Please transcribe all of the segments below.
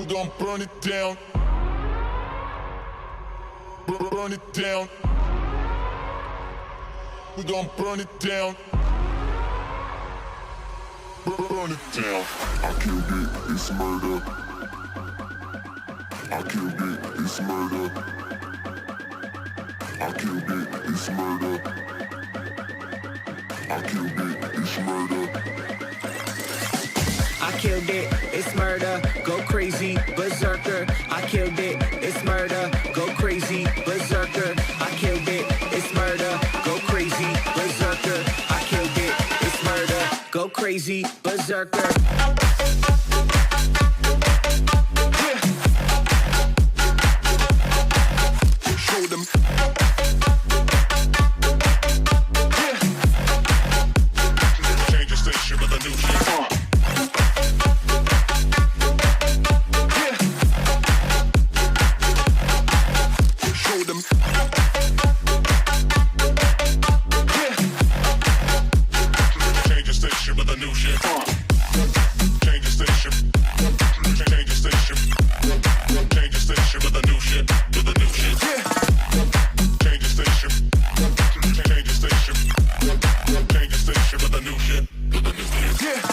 We gon' burn it down. Burn it down. We gon' burn it down. Burn it down. I killed it, it's murder. I killed it, it's murder. I killed it, it's murder. I killed it, it's murder. I killed it, it's murder, go crazy, berserker. I killed it, it's murder, go crazy, berserker. I killed it, it's murder, go crazy, berserker. I killed it, it's murder, go crazy, berserker. Show them. Change the station with a new shit. Show them. Change the station with a new shit. Change the station. Change the station. Change the station with a new shit. With a new shit. Change the station. Change the station. Change the station with a new shit. With a new shit.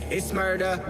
It's murder,